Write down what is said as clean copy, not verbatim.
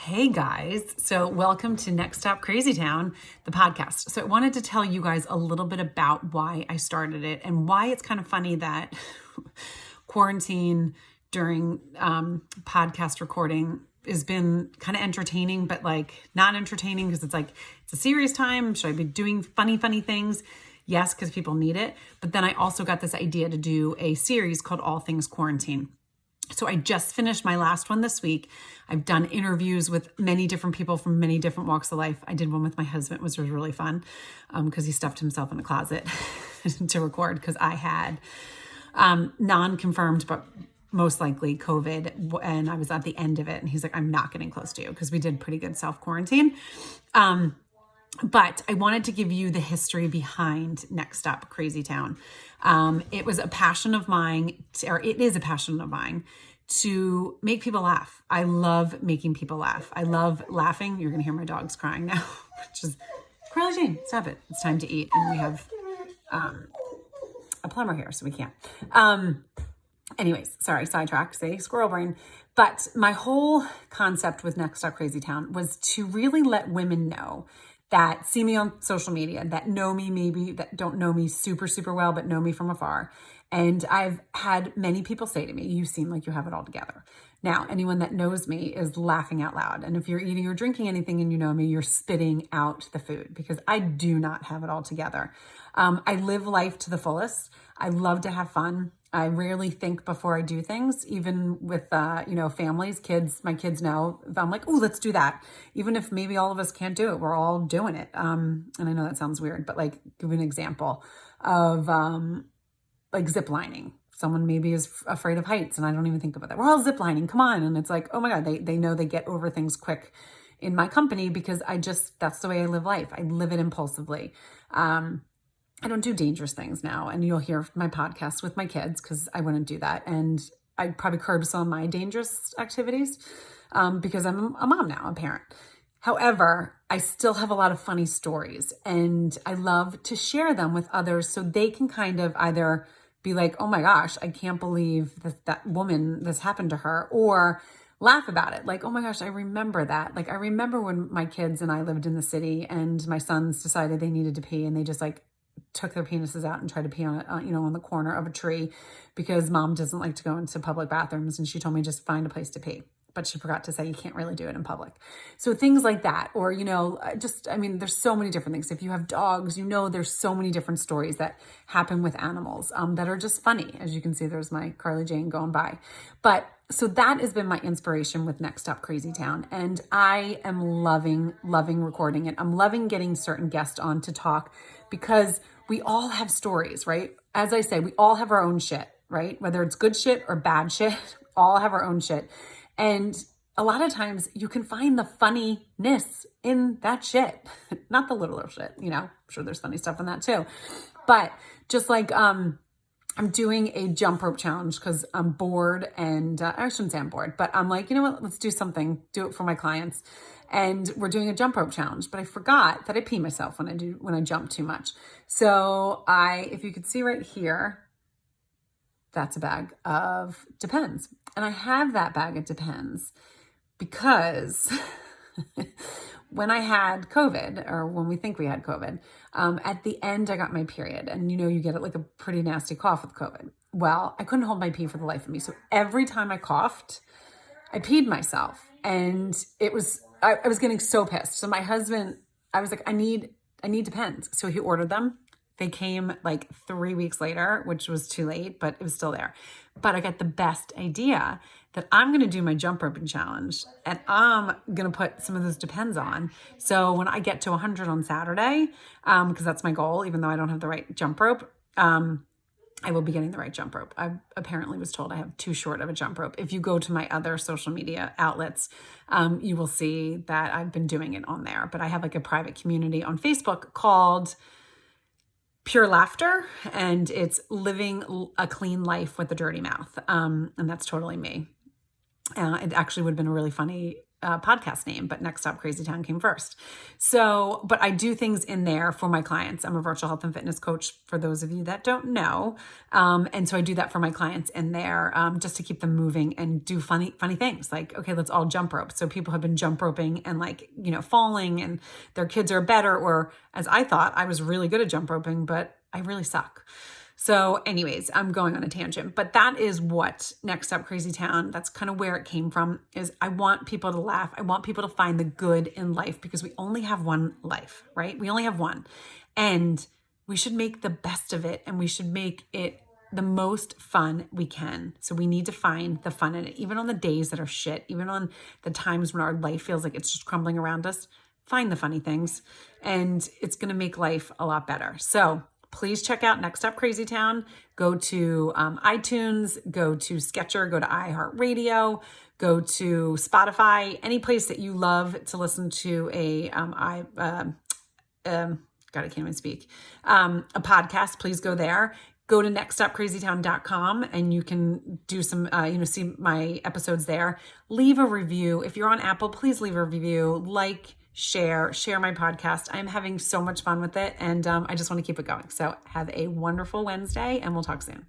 Hey guys, so welcome to Next Stop Crazytown, the podcast. So I wanted to tell you guys a little bit about why I started it and why it's kind of funny that quarantine during podcast recording has been kind of entertaining, but like not entertaining because it's a serious time. Should I be doing funny things? Yes, because people need it. But then I also got this idea to do a series called All Things Quarantine. So I just finished my last one this week. I've done interviews with many different people from many different walks of life. I did one with my husband, which was really fun because he stuffed himself in a closet to record because I had non-confirmed, but most likely COVID. And I was at the end of it. And he's like, I'm not getting close to you because we did pretty good self-quarantine. But I wanted to give you the history behind Next Stop Crazytown. It was a passion of mine, or it is a passion of mine, to make people laugh. I love making people laugh. I love laughing. You're going to hear my dogs crying now, which is, Carly Jane, stop it. It's time to eat. And we have a plumber here, so we can't. Anyways, sorry, sidetrack, say squirrel brain. But my whole concept with Next Stop Crazytown was to really let women know that see me on social media, that know me maybe, that don't know me super well, but know me from afar. And I've had many people say to me, you seem like you have it all together. Now, anyone that knows me is laughing out loud. And if you're eating or drinking anything and you know me, you're spitting out the food because I do not have it all together. I live life to the fullest. I love to have fun. I rarely think before I do things, even with, families, kids, my kids know if I'm like, oh, let's do that. Even if maybe all of us can't do it, we're all doing it. And I know that sounds weird, but like give you an example of like zip lining. Someone maybe is afraid of heights and I don't even think about that. We're all zip lining. Come on. And it's like, oh my God, they know they get over things quick in my company because that's the way I live life. I live it impulsively. I don't do dangerous things now. And you'll hear my podcast with my kids because I wouldn't do that. And I probably curb some of my dangerous activities because I'm a mom now, a parent. However, I still have a lot of funny stories and I love to share them with others so they can kind of either be like, oh my gosh, I can't believe that woman, this happened to her, or laugh about it. Like, oh my gosh, I remember that. Like, I remember when my kids and I lived in the city and my sons decided they needed to pee and they just like took their penises out and tried to pee on it, on the corner of a tree because mom doesn't like to go into public bathrooms. And she told me just find a place to pee, but she forgot to say you can't really do it in public. So things like that, or, there's so many different things. If you have dogs, there's so many different stories that happen with animals that are just funny. As you can see, there's my Carly Jane going by. But so that has been my inspiration with Next Stop Crazytown. And I am loving recording it. I'm loving getting certain guests on to talk because we all have stories, right? As I say, we all have our own shit, right? Whether it's good shit or bad shit, we all have our own shit. And a lot of times you can find the funniness in that shit, not the little shit, I'm sure there's funny stuff in that too. But just like, I'm doing a jump rope challenge because I'm bored and I shouldn't say I'm bored, but I'm like, you know what, let's do something, do it for my clients. And we're doing a jump rope challenge, but I forgot that I pee myself when I jump too much. So if you could see right here, that's a bag of Depends. And I have that bag of Depends because when I had COVID, or when we think we had COVID, at the end I got my period. And you get it like a pretty nasty cough with COVID. Well, I couldn't hold my pee for the life of me. So every time I coughed, I peed myself. And I was getting so pissed. So my husband, I was like, I need Depends. So he ordered them. They came like 3 weeks later, which was too late, but it was still there. But I got the best idea that I'm going to do my jump roping challenge and I'm going to put some of those Depends on. So when I get to 100 on Saturday, because that's my goal, even though I don't have the right jump rope, I will be getting the right jump rope. I apparently was told I have too short of a jump rope. If you go to my other social media outlets, you will see that I've been doing it on there. But I have like a private community on Facebook called Pure Laughter, and it's living a clean life with a dirty mouth. And that's totally me. It actually would have been a really funny podcast name, but Next Stop Crazytown came first. So, but I do things in there for my clients. I'm a virtual health and fitness coach for those of you that don't know. And so I do that for my clients in there, just to keep them moving and do funny things like, okay, let's all jump rope. So people have been jump roping and like, falling and their kids are better, or as I thought, I was really good at jump roping, but I really suck. So anyways, I'm going on a tangent, but that is what Next Up Crazytown, that's kind of where it came from, is I want people to laugh. I want people to find the good in life, because we only have one life, right? We only have one, and we should make the best of it, and we should make it the most fun we can. So we need to find the fun in it, even on the days that are shit, even on the times when our life feels like it's just crumbling around us. Find the funny things, and it's going to make life a lot better. So please check out Next Up Crazytown. Go to iTunes, go to Sketcher, go to iHeartRadio, go to Spotify, any place that you love to listen to God, I can't even speak, a podcast. Please go there. Go to nextstopcrazytown.com and you can do some, see my episodes there. Leave a review. If you're on Apple, please leave a review. Share my podcast. I'm having so much fun with it, and I just want to keep it going. So have a wonderful Wednesday, and we'll talk soon.